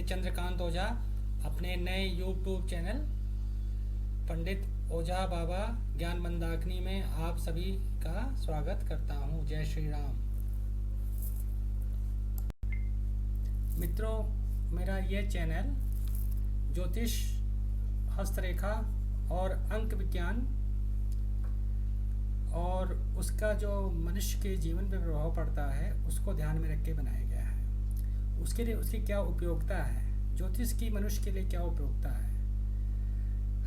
चंद्रकांत ओझा अपने नए YouTube channel पंडित ओझा बाबा ज्ञान मंदाकिनी में आप सभी का स्वागत करता हूँ। जय श्री राम। मित्रों, मेरा ये चैनल ज्योतिष, हस्तरेखा और अंक विज्ञान और उसका जो मनुष्य के जीवन पर प्रभाव पड़ता है उसको ध्यान में रख के बनाया गया है। उसके लिए उसकी क्या उपयोगिता है, ज्योतिष की मनुष्य के लिए क्या उपयोगिता है,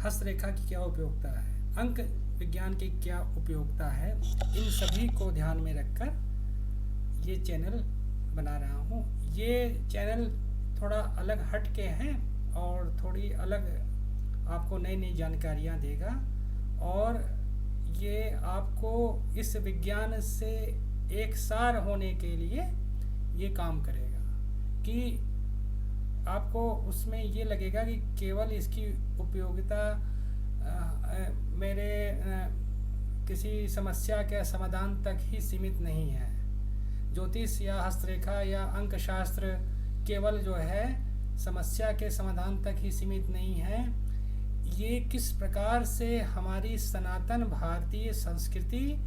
हस्तरेखा की क्या उपयोगिता है, अंक विज्ञान की क्या उपयोगिता है, इन सभी को ध्यान में रखकर ये चैनल बना रहा हूँ। ये चैनल थोड़ा अलग हट के हैं और थोड़ी अलग आपको नई नई जानकारियाँ देगा और ये आपको इस विज्ञान से एक सार होने के लिए ये काम करेगा कि आपको उसमें ये लगेगा कि केवल इसकी उपयोगिता मेरे किसी समस्या के समाधान तक ही सीमित नहीं है। ज्योतिष या हस्तरेखा या अंक शास्त्र केवल जो है समस्या के समाधान तक ही सीमित नहीं है। ये किस प्रकार से हमारी सनातन भारतीय संस्कृति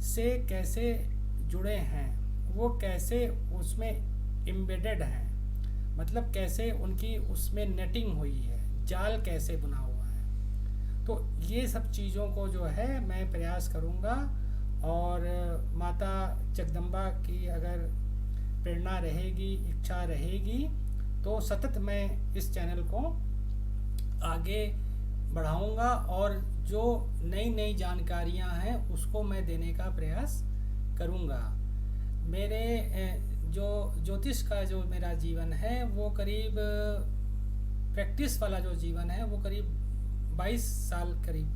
से कैसे जुड़े हैं, वो कैसे उसमें एम्बेडेड हैं, मतलब कैसे उनकी उसमें नेटिंग हुई है, जाल कैसे बुना हुआ है। तो ये सब चीज़ों को जो है मैं प्रयास करूँगा और माता जगदम्बा की अगर प्रेरणा रहेगी, इच्छा रहेगी तो सतत मैं इस चैनल को आगे बढ़ाऊंगा और जो नई नई जानकारियां हैं उसको मैं देने का प्रयास करूंगा। मेरे जो ज्योतिष का जो मेरा जीवन है वो करीब प्रैक्टिस वाला जो जीवन है वो करीब 22 साल करीब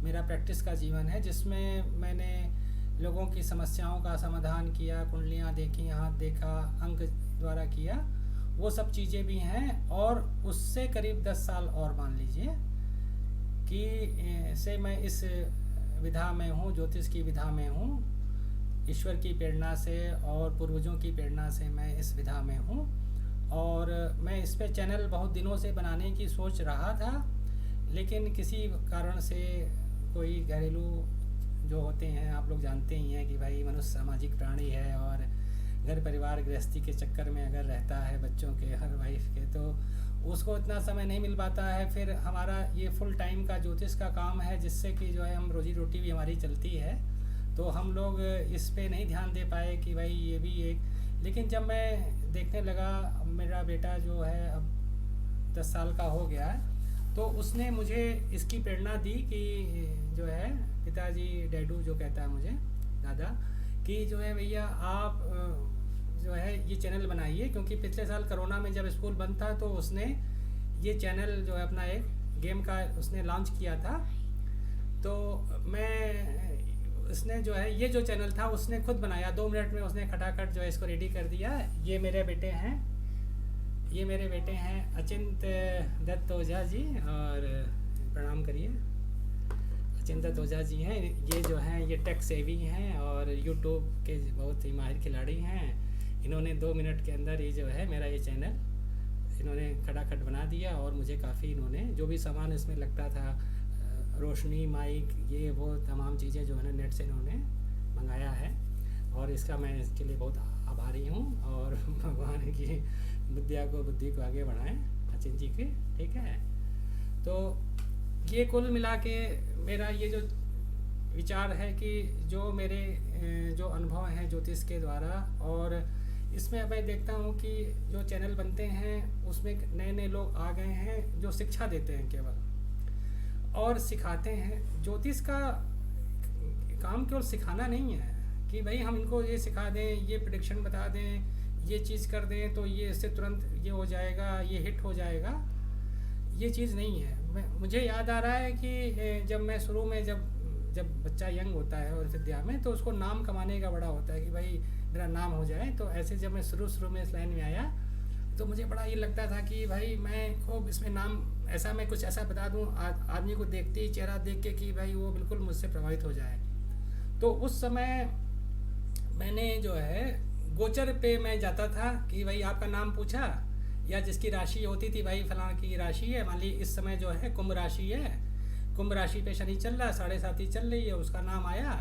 मेरा प्रैक्टिस का जीवन है, जिसमें मैंने लोगों की समस्याओं का समाधान किया, कुंडलियाँ देखी, हाथ देखा, अंक द्वारा किया, वो सब चीज़ें भी हैं। और उससे करीब 10 साल और मान लीजिए कि से मैं इस विधा में हूँ, ज्योतिष की विधा में हूँ। ईश्वर की प्रेरणा से और पूर्वजों की प्रेरणा से मैं इस विधा में हूँ और मैं इस पे चैनल बहुत दिनों से बनाने की सोच रहा था, लेकिन किसी कारण से कोई घरेलू जो होते हैं, आप लोग जानते ही हैं कि भाई मनुष्य सामाजिक प्राणी है और घर परिवार गृहस्थी के चक्कर में अगर रहता है, बच्चों के, हर वाइफ के, तो उसको इतना समय नहीं मिल पाता है। फिर हमारा ये फुल टाइम का ज्योतिष का काम है जिससे कि जो है हम रोजी रोटी भी हमारी चलती है, तो हम लोग इस पे नहीं ध्यान दे पाए कि भाई ये भी एक। लेकिन जब मैं देखने लगा, मेरा बेटा जो है अब 10 साल का हो गया है, तो उसने मुझे इसकी प्रेरणा दी कि जो है पिताजी, डैडू जो कहता है मुझे, दादा, कि जो है भैया आप जो है ये चैनल बनाइए, क्योंकि पिछले साल कोरोना में जब स्कूल बंद था तो उसने ये चैनल जो है अपना एक गेम का उसने लॉन्च किया था। तो उसने जो है ये जो चैनल था उसने खुद बनाया, 2 मिनट में उसने खटाखट जो है इसको रेडी कर दिया। ये मेरे बेटे हैं अचिंत दत्त ओझा जी, और प्रणाम करिए। अचिंत दत्त ओझा जी हैं, ये जो हैं ये टेक सेवी हैं और यूट्यूब के बहुत ही माहिर खिलाड़ी हैं। इन्होंने 2 मिनट के अंदर ये जो है मेरा ये चैनल इन्होंने खटाखट बना दिया और मुझे काफ़ी इन्होंने जो भी सामान इसमें लगता था, रोशनी, माइक, ये वो तमाम चीज़ें जो है नेट से इन्होंने मंगाया है और इसका मैं इसके लिए बहुत आभारी हूँ। और भगवान की बुद्धि को आगे बढ़ाएं अचिंत जी के, ठीक है। तो ये कुल मिला के मेरा ये जो विचार है कि जो मेरे जो अनुभव हैं ज्योतिष के द्वारा, और इसमें मैं देखता हूँ कि जो चैनल बनते हैं उसमें नए नए लोग आ गए हैं जो शिक्षा देते हैं केवल और सिखाते हैं। ज्योतिष का काम केवल सिखाना नहीं है कि भाई हम इनको ये सिखा दें, ये प्रेडिक्शन बता दें, ये चीज़ कर दें तो ये इससे तुरंत ये हो जाएगा, ये हिट हो जाएगा, ये चीज़ नहीं है। मुझे याद आ रहा है कि जब मैं शुरू में जब बच्चा यंग होता है और विद्या में, तो उसको नाम कमाने का बड़ा होता है कि भाई मेरा नाम हो जाए। तो ऐसे जब मैं शुरू में इस लाइन में आया तो मुझे बड़ा ये लगता था कि भाई मैं खूब इसमें नाम ऐसा, मैं कुछ ऐसा बता दूं आदमी को देखते ही, चेहरा देख के, कि भाई वो बिल्कुल मुझसे प्रभावित हो जाए। तो उस समय मैंने जो है गोचर पे मैं जाता था कि भाई आपका नाम पूछा या जिसकी राशि होती थी भाई फलां की राशि है, मान ली इस समय जो है कुंभ राशि है, कुंभ राशि पे शनि चल रहा है, 7.5 चल रही है, उसका नाम आया,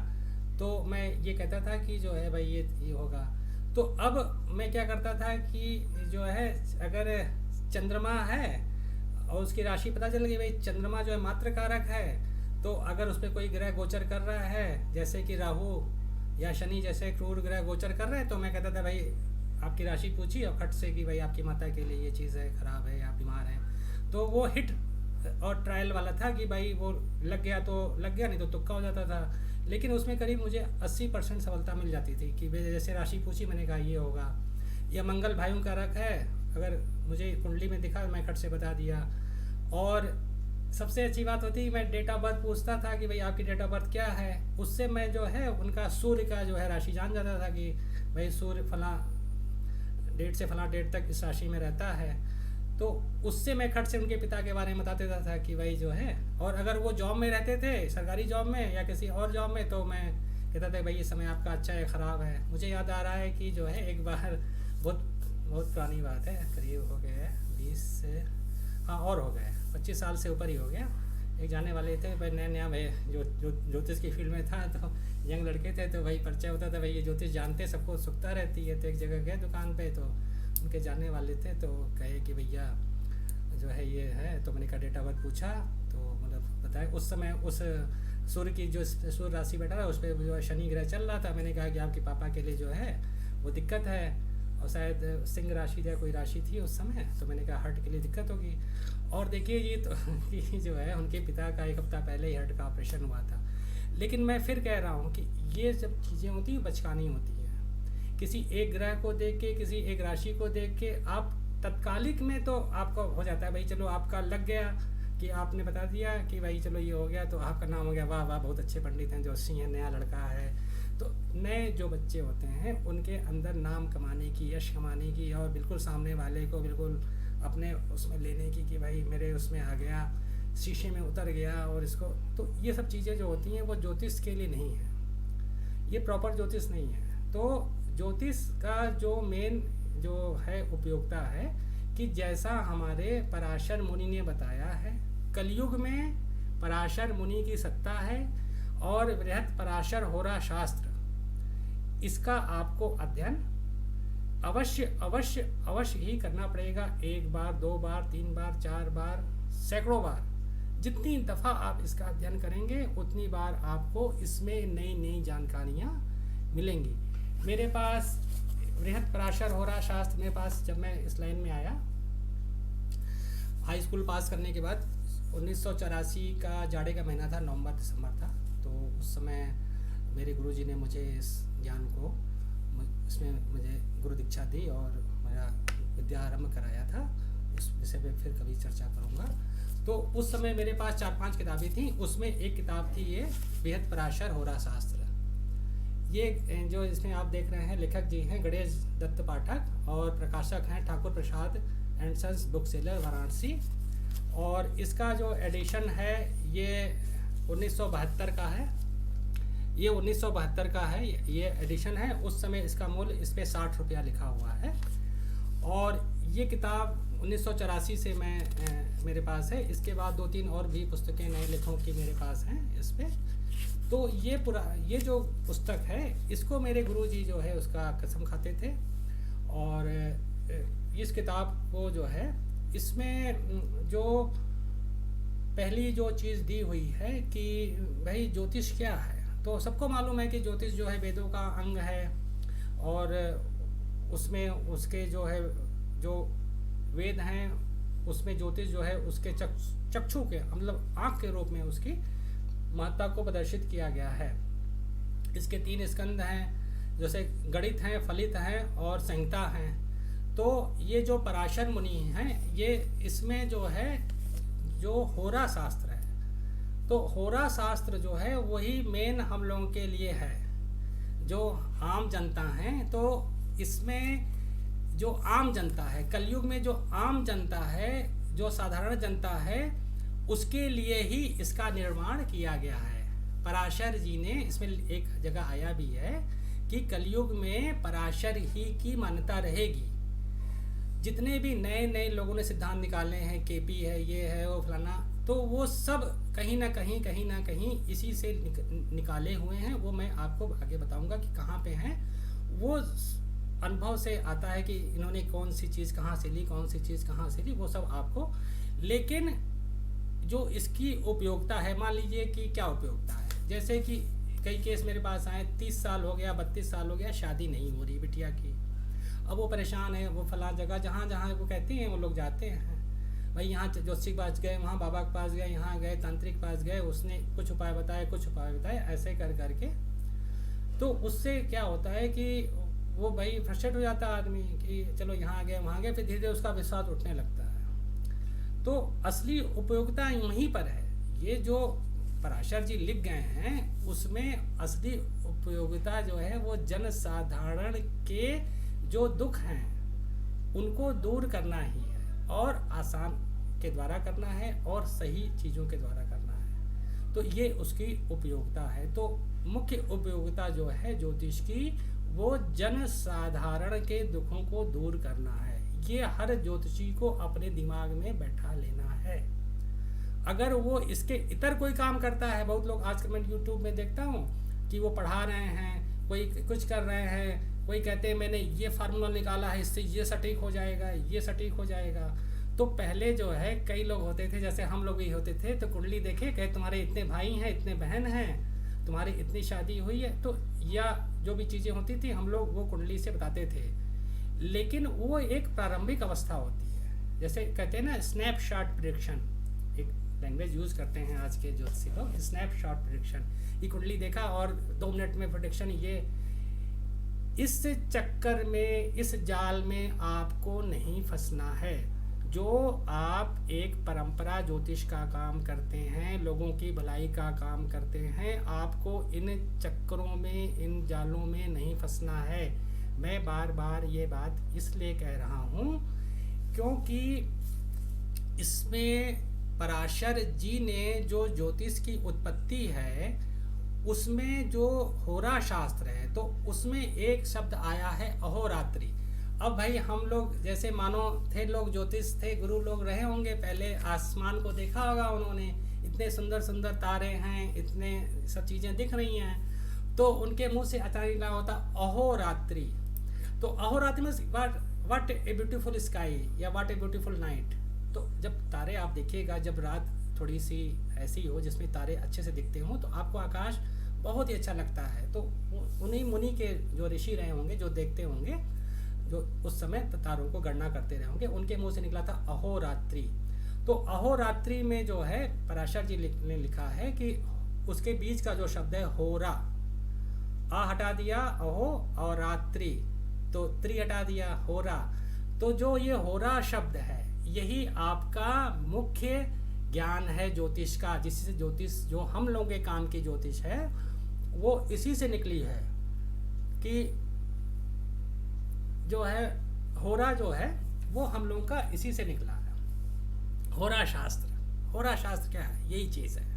तो मैं ये कहता था कि जो है भाई ये होगा। तो अब मैं क्या करता था कि जो है अगर चंद्रमा है और उसकी राशि पता चल गई भाई चंद्रमा जो है मात्र कारक है, तो अगर उस पर कोई ग्रह गोचर कर रहा है जैसे कि राहु या शनि जैसे क्रूर ग्रह गोचर कर रहे हैं, तो मैं कहता था भाई आपकी राशि पूछी और खट से कि भाई आपकी माता के लिए ये चीज़ है, ख़राब है, आप बीमार हैं। तो वो हिट और ट्रायल वाला था कि भाई वो लग गया तो लग गया, नहीं तो तुक्का हो जाता था। लेकिन उसमें करीब मुझे 80% सफलता मिल जाती थी कि जैसे राशि पूछी मैंने कहा ये होगा, या मंगल भाइयों का रख है, अगर मुझे कुंडली में दिखा मैं खट से बता दिया। और सबसे अच्छी बात होती मैं डेट ऑफ बर्थ पूछता था कि भाई आपकी डेट ऑफ बर्थ क्या है, उससे मैं जो है उनका सूर्य का जो है राशि जान जाता था कि भाई सूर्य फला डेट से फला डेट तक इस राशि में रहता है। तो उससे मैं खट से उनके पिता के बारे में बता देता था कि भाई जो है, और अगर वो जॉब में रहते थे सरकारी जॉब में या किसी और जॉब में, तो मैं कहता था भाई ये समय आपका अच्छा है ख़राब है। मुझे याद आ रहा है कि जो है एक बार बहुत बहुत पुरानी बात है, करीब हो गया 20 से हाँ और हो गए 25 साल से ऊपर ही हो गया। एक जाने वाले थे भाई नया नया, भाई जो ज्योतिष की फील्ड में था, तो यंग लड़के थे, तो भाई परिचय होता था भाई ये ज्योतिष जानते, सबको उत्सुकता रहती है। तो एक जगह गए दुकान पे, तो उनके जानने वाले थे, तो कहे कि भैया जो है ये है, तो मैंने कहा डेट ऑफ बर्थ पूछा, तो मतलब बताया उस समय उस सूर्य की जो सूर्य राशि बैठा था उस पर जो है शनि ग्रह चल रहा था। मैंने कहा कि आपके पापा के लिए जो है वो दिक्कत है, और शायद सिंह राशि या कोई राशि थी उस समय, तो मैंने कहा हार्ट के लिए दिक्कत होगी। और देखिए ये तो कि जो है उनके पिता का 1 हफ्ता पहले ही हार्ट का ऑपरेशन हुआ था। लेकिन मैं फिर कह रहा हूँ कि ये सब चीज़ें होती हैं बचकानी होती हैं। किसी एक ग्रह को देख के, किसी एक राशि को देख के आप तत्कालिक में तो आपको हो जाता है भाई चलो आपका लग गया कि आपने बता दिया कि भाई चलो ये हो गया, तो आपका नाम हो गया, वाह वाह बहुत अच्छे पंडित हैं, जोशी हैं, नया लड़का है। तो नए जो बच्चे होते हैं उनके अंदर नाम कमाने की, यश कमाने की, और बिल्कुल सामने वाले को बिल्कुल अपने उसमें लेने की कि भाई मेरे उसमें आ गया, शीशे में उतर गया, और इसको, तो ये सब चीज़ें जो होती हैं वो ज्योतिष के लिए नहीं है, ये प्रॉपर ज्योतिष नहीं है। तो ज्योतिष का जो मेन जो है उपयोगिता है कि जैसा हमारे पराशर मुनि ने बताया है, कलयुग में पराशर मुनि की सत्ता है, और बृहत पराशर होरा शास्त्र, इसका आपको अध्ययन अवश्य अवश्य अवश्य ही करना पड़ेगा। 1 बार, 2 बार, 3 बार, 4 बार, सैकड़ों बार, जितनी दफ़ा आप इसका अध्ययन करेंगे उतनी बार आपको इसमें नई नई जानकारियाँ मिलेंगी। मेरे पास बृहत पराशर होरा शास्त्र मेरे पास जब मैं इस लाइन में आया, हाई स्कूल पास करने के बाद 1984 का जाड़े का महीना था, नवंबर दिसंबर था, तो उस समय मेरे गुरुजी ने मुझे इस ज्ञान को, इसमें मुझे गुरु दीक्षा दी और मेरा विद्या आरंभ कराया था। उस विषय पे फिर कभी चर्चा करूँगा। तो उस समय मेरे पास 4-5 किताबें थी, उसमें एक किताब थी ये बृहत पराशर होरा शास्त्र। ये जो इसमें आप देख रहे हैं लेखक जी हैं गणेश दत्त पाठक, और प्रकाशक हैं Thakur Prasad and sons bookseller Varanasi. और इसका जो एडिशन है ये 1972 का है, ये 1972 का है ये एडिशन है। उस समय इसका मूल्य इस पर 60 रुपया लिखा हुआ है। और ये किताब 1984 से मेरे पास है। इसके बाद 2-3 और भी पुस्तकें नए लेखकों की मेरे पास हैं इस पर। तो ये जो पुस्तक है इसको मेरे गुरुजी जो है उसका कसम खाते थे। और इस किताब को जो है इसमें जो पहली जो चीज़ दी हुई है कि भाई ज्योतिष क्या है, तो सबको मालूम है कि ज्योतिष जो है वेदों का अंग है, और उसमें उसके जो है जो वेद हैं उसमें ज्योतिष जो है उसके चक्षु के मतलब आँख के रूप में उसकी महत्ता को प्रदर्शित किया गया है। इसके 3 स्कंद हैं, जैसे गणित हैं, फलित हैं और संहिता हैं। तो ये जो पराशर मुनि हैं ये इसमें जो है जो होरा शास्त्र है, तो होरा शास्त्र जो है वही मेन हम लोगों के लिए है जो आम जनता हैं। तो इसमें जो आम जनता है, कलयुग में जो आम जनता है, जो साधारण जनता है, उसके लिए ही इसका निर्माण किया गया है। पराशर जी ने इसमें एक जगह आया भी है कि कलयुग में पराशर ही की मान्यता रहेगी। जितने भी नए नए लोगों ने सिद्धांत निकाले हैं, केपी है, ये है, वो फलाना, तो वो सब कहीं ना कहीं इसी से निकाले हुए हैं। वो मैं आपको आगे बताऊंगा कि कहाँ पे हैं। वो अनुभव से आता है कि इन्होंने कौन सी चीज़ कहाँ से ली, कौन सी चीज़ कहाँ से ली, वो सब आपको। लेकिन जो इसकी उपयोगिता है, मान लीजिए कि क्या उपयोगिता है, जैसे कि कई केस मेरे पास आए, 30 साल हो गया, 32 साल हो गया, शादी नहीं हो रही बिटिया की। अब वो परेशान है, वो फला जगह जहाँ जहाँ वो कहते हैं वो लोग जाते हैं, भाई यहाँ ज्योतिषी के पास गए, वहाँ बाबा के पास गए, यहाँ गए, तांत्रिक पास गए, उसने कुछ उपाय बताए, कुछ उपाय बताए, ऐसे कर करके। तो उससे क्या होता है कि वो भाई फ्रस्ट्रेट हो जाता है आदमी कि चलो यहाँ गए, वहाँ गए, फिर धीरे धीरे उसका विश्वास उठने लगता है। तो असली उपयोगिता यहीं पर है। ये जो पराशर जी लिख गए हैं उसमें असली उपयोगिता जो है वो जन साधारण के जो दुख हैं उनको दूर करना ही है, और आसान के द्वारा करना है, और सही चीज़ों के द्वारा करना है। तो ये उसकी उपयोगिता है। तो मुख्य उपयोगिता जो है ज्योतिष की, वो जन साधारण के दुखों को दूर करना है। ये हर ज्योतिषी को अपने दिमाग में बैठा लेना है। अगर वो इसके इतर कोई काम करता है, बहुत लोग आजकल मैं यूट्यूब में देखता हूँ कि वो पढ़ा रहे हैं, कोई कुछ कर रहे हैं, कोई कहते हैं मैंने ये फार्मूला निकाला है, इससे ये सटीक हो जाएगा, ये सटीक हो जाएगा। तो पहले जो है कई लोग होते थे, जैसे हम लोग भी होते थे, तो कुंडली देखे, कहे तुम्हारे इतने भाई हैं, इतने बहन हैं, तुम्हारी इतनी शादी हुई है, तो या जो भी चीज़ें होती थी हम लोग वो कुंडली से बताते थे। लेकिन वो एक प्रारंभिक अवस्था होती है, जैसे कहते हैं ना स्नैपशॉट प्रेडिक्शन, एक लैंग्वेज यूज़ करते हैं आज के ज्योतिषी लोग, स्नैपशॉट प्रेडिक्शन। ये कुंडली देखा और 2 मिनट में प्रेडिक्शन। ये इस चक्कर में, इस जाल में आपको नहीं फंसना है। जो आप एक परंपरा ज्योतिष का काम करते हैं, लोगों की भलाई का काम करते हैं, आपको इन चक्करों में, इन जालों में नहीं फंसना है। मैं बार बार ये बात इसलिए कह रहा हूँ क्योंकि इसमें पराशर जी ने जो ज्योतिष की उत्पत्ति है उसमें जो होरा शास्त्र है, तो उसमें एक शब्द आया है अहोरात्रि। अब भाई हम लोग जैसे मानो थे लोग, ज्योतिष थे, गुरु लोग रहे होंगे, पहले आसमान को देखा होगा उन्होंने, इतने सुंदर सुंदर तारे हैं, इतने सब चीज़ें दिख रही हैं, तो उनके मुंह से अचानक ना होता अहोरात्रि। तो अहोरात्रि में व्हाट ए ब्यूटीफुल स्काई या व्हाट ए ब्यूटीफुल नाइट। तो जब तारे आप देखिएगा, जब रात थोड़ी सी ऐसी हो जिसमें तारे अच्छे से दिखते हों, तो आपको आकाश बहुत ही अच्छा लगता है। तो उन्हीं मुनि के जो ऋषि रहे होंगे, जो देखते होंगे, जो उस समय तारों को गणना करते रहे होंगे, उनके मुंह से निकला था अहोरात्रि। तो अहोरात्रि में जो है पराशर जी ने लिखा है कि उसके बीच का जो शब्द है होरा, आ हटा दिया अहो और रात्रि, तो त्रि हटा दिया होरा। तो जो ये होरा शब्द है यही आपका मुख्य ज्ञान है ज्योतिष का, जिससे ज्योतिष जो हम लोगों के काम की ज्योतिष है वो इसी से निकली है कि जो है होरा जो है वो हम लोगों का इसी से निकला है। होरा शास्त्र क्या है? यही चीज़ है।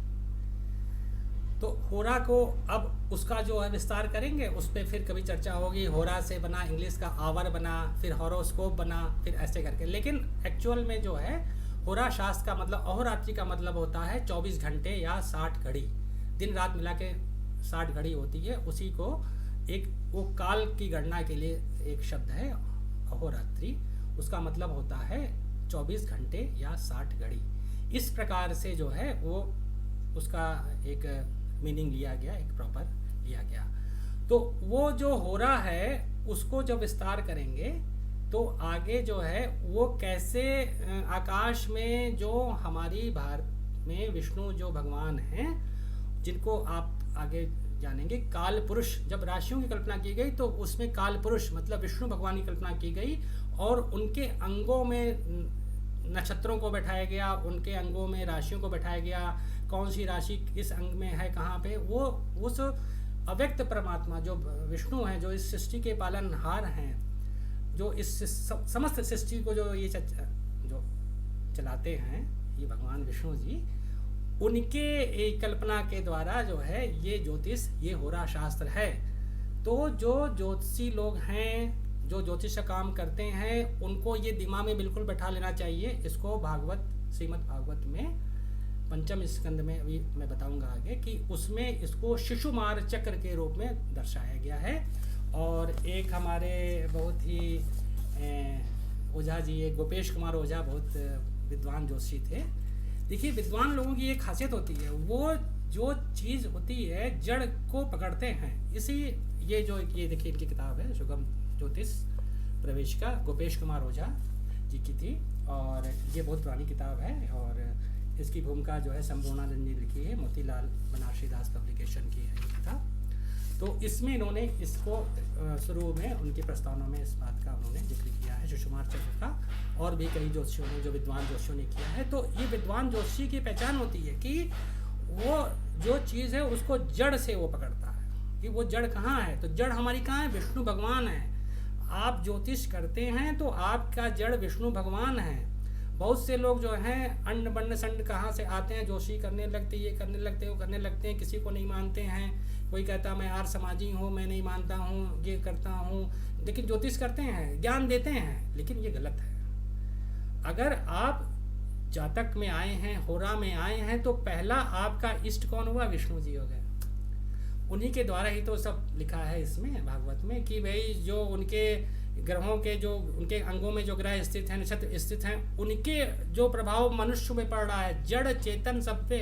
तो होरा को अब उसका जो है विस्तार करेंगे, उस पर फिर कभी चर्चा होगी। होरा से बना इंग्लिश का आवर बना, फिर हॉरोस्कोप बना, फिर ऐसे करके। लेकिन एक्चुअल में जो है होरा शास्त्र का मतलब, अहोरात्रि का मतलब होता है 24 घंटे या 60 घड़ी, दिन रात मिला के 60 घड़ी होती है। उसी को एक वो काल की गणना के लिए एक शब्द है अहोरात्रि, उसका मतलब होता है 24 घंटे या 60 घड़ी। इस प्रकार से जो है वो उसका एक मीनिंग लिया गया, एक प्रॉपर लिया गया। तो वो जो होरा है उसको जब विस्तार करेंगे तो आगे जो है वो कैसे आकाश में जो हमारी भारत में विष्णु जो भगवान हैं, जिनको आप आगे जानेंगे, काल पुरुष, जब राशियों की कल्पना की गई तो उसमें काल पुरुष मतलब विष्णु भगवान की कल्पना की गई, और उनके अंगों में नक्षत्रों को बैठाया गया, उनके अंगों में राशियों को बैठाया गया, कौन सी राशि किस अंग में है, कहाँ पे, वो उस अव्यक्त परमात्मा जो विष्णु हैं, जो इस सृष्टि के पालनहार हैं, जो इस समस्त सृष्टि को जो ये जो चलाते हैं, ये भगवान विष्णु जी, उनके एक कल्पना के द्वारा जो है ये ज्योतिष, ये होरा शास्त्र है। तो जो ज्योतिषी लोग हैं, जो ज्योतिष का काम करते हैं उनको ये दिमाग में बिल्कुल बैठा लेना चाहिए। इसको भागवत, श्रीमद् भागवत में पंचम स्कंद में अभी मैं बताऊंगा आगे कि उसमें इसको शिशुमार चक्र के रूप में दर्शाया गया है। और एक हमारे बहुत ही ओझा जी, एक गोपेश कुमार ओझा, बहुत विद्वान ज्योतिषी थे। देखिए, विद्वान लोगों की एक खासियत होती है, वो जो चीज़ होती है जड़ को पकड़ते हैं। इसी ये देखिए इनकी किताब है सुगम ज्योतिष प्रवेशिका, गोपेश कुमार ओझा जी की थी, और ये बहुत पुरानी किताब है। और इसकी भूमिका जो है संपूर्णानंद जी लिखी है, मोतीलाल बनारसी दास पब्लिकेशन की है ये किताब। तो इसमें इन्होंने इसको शुरू में उनके प्रस्तावना में इस बात का उन्होंने जिक्र किया है शिशुमार चक्र का, और भी कई ज्योतिषियों ने, जो विद्वान ज्योतिषियों ने किया है। तो ये विद्वान ज्योतिषी की पहचान होती है कि वो जो चीज़ है उसको जड़ से वो पकड़ता है कि वो जड़ कहाँ है। तो जड़ हमारी कहाँ है? विष्णु भगवान है। आप ज्योतिष करते हैं तो आपका जड़ विष्णु भगवान है। बहुत से लोग जो हैं अंड बंड संड कहाँ से आते हैं, जोशी करने लगते, ये करने लगते, वो करने लगते हैं, किसी को नहीं मानते हैं। कोई कहता मैं आर्य समाजी हूँ, मैं नहीं मानता हूँ, ये करता हूँ, लेकिन ज्योतिष करते हैं, ज्ञान देते हैं, लेकिन ये गलत है। अगर आप जातक में आए हैं, होरा में आए हैं, तो पहला आपका इष्ट कौन हुआ? विष्णु जी हो गए। उन्हीं के द्वारा ही तो सब लिखा है इसमें भागवत में कि भाई जो उनके ग्रहों के, जो उनके अंगों में जो ग्रह स्थित हैं, नक्षत्र स्थित हैं, उनके जो प्रभाव मनुष्य में पड़ रहा है, जड़ चेतन सब पे,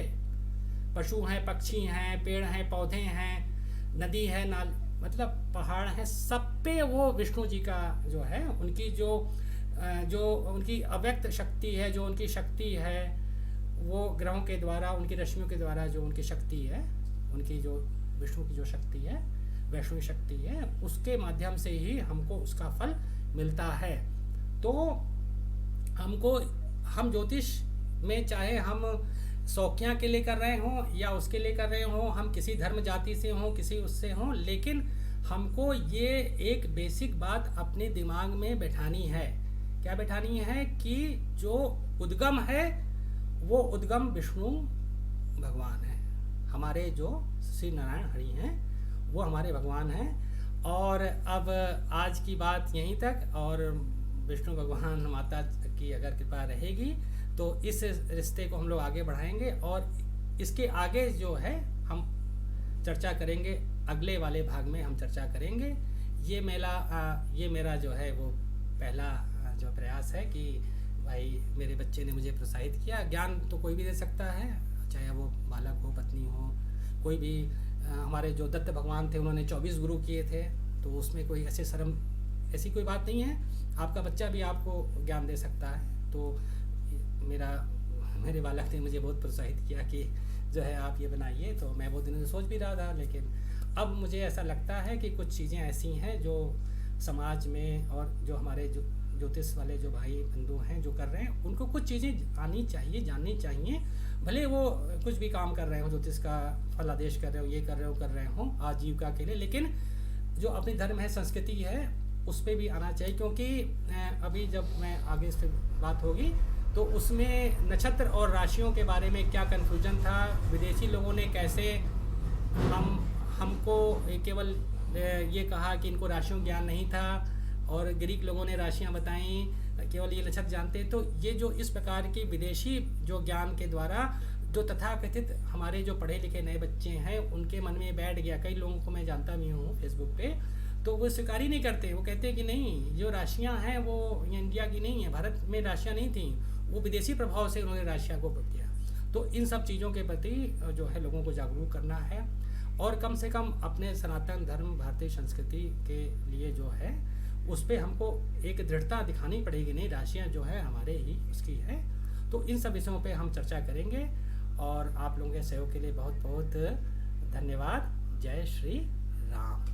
पशु हैं, पक्षी हैं, पेड़ हैं, पौधे हैं, नदी है, नाल मतलब पहाड़ हैं, सब पे वो विष्णु जी का जो है, उनकी जो उनकी अव्यक्त शक्ति है, जो उनकी शक्ति है, वो ग्रहों के द्वारा, उनकी रश्मियों के द्वारा जो उनकी शक्ति है, उनकी जो विष्णु की जो शक्ति है, वैष्णवी शक्ति है, उसके माध्यम से ही हमको उसका फल मिलता है। तो हम ज्योतिष में चाहे हम शौकिया के लिए कर रहे हों या उसके लिए कर रहे हों, हम किसी धर्म जाति से हों, किसी उससे हों, लेकिन हमको ये एक बेसिक बात अपने दिमाग में बैठानी है। क्या बैठानी है? कि जो उद्गम है वो उद्गम विष्णु भगवान है। हमारे जो श्री नारायण हरि हैं वो हमारे भगवान हैं। और अब आज की बात यहीं तक, और विष्णु भगवान माता की अगर कृपा रहेगी तो इस रिश्ते को हम लोग आगे बढ़ाएंगे, और इसके आगे जो है हम चर्चा करेंगे, अगले वाले भाग में हम चर्चा करेंगे। ये मेरा जो है वो पहला जो प्रयास है कि भाई मेरे बच्चे ने मुझे प्रोत्साहित किया। ज्ञान तो कोई भी दे सकता है, चाहे वो बालक हो, पत्नी हो, कोई भी। हमारे जो दत्त भगवान थे उन्होंने 24 गुरु किए थे, तो उसमें कोई ऐसी कोई बात नहीं है। आपका बच्चा भी आपको ज्ञान दे सकता है। तो मेरे बालक ने मुझे बहुत प्रोत्साहित किया कि जो है आप ये बनाइए। तो मैं बहुत दिनों से सोच भी रहा था, लेकिन अब मुझे ऐसा लगता है कि कुछ चीज़ें ऐसी हैं जो समाज में, और जो हमारे जो ज्योतिष वाले जो भाई बंधु हैं जो कर रहे हैं, उनको कुछ चीज़ें आनी चाहिए, जाननी चाहिए। भले वो कुछ भी काम कर रहे हो, ज्योतिष का फलादेश कर रहे हो, ये कर रहे हो आजीविका के लिए, लेकिन जो अपनी धर्म है, संस्कृति है, उस पर भी आना चाहिए। क्योंकि अभी जब मैं आगे इस पर बात होगी तो उसमें नक्षत्र और राशियों के बारे में क्या कन्फ्यूजन था, विदेशी लोगों ने कैसे हमको केवल ये कहा कि इनको राशियों ज्ञान नहीं था, और ग्रीक लोगों ने राशियां बताई, केवल ये नक्षत्र जानते। तो ये जो इस प्रकार की विदेशी जो ज्ञान के द्वारा जो तथाकथित हमारे जो पढ़े लिखे नए बच्चे हैं उनके मन में बैठ गया। कई लोगों को मैं जानता भी हूँ फेसबुक पे, तो वो स्वीकार ही नहीं करते। वो कहते हैं कि नहीं, जो राशियाँ हैं वो इंडिया की नहीं है, भारत में राशियाँ नहीं थी, वो विदेशी प्रभाव से उन्होंने राशियाँ को किया। तो इन सब चीज़ों के प्रति जो है लोगों को जागरूक करना है, और कम से कम अपने सनातन धर्म, भारतीय संस्कृति के लिए जो है उस पर हमको एक दृढ़ता दिखानी पड़ेगी। नहीं, राशियाँ जो है हमारे ही उसकी है। तो इन सब विषयों पे हम चर्चा करेंगे, और आप लोगों के सहयोग के लिए बहुत बहुत धन्यवाद। जय श्री राम।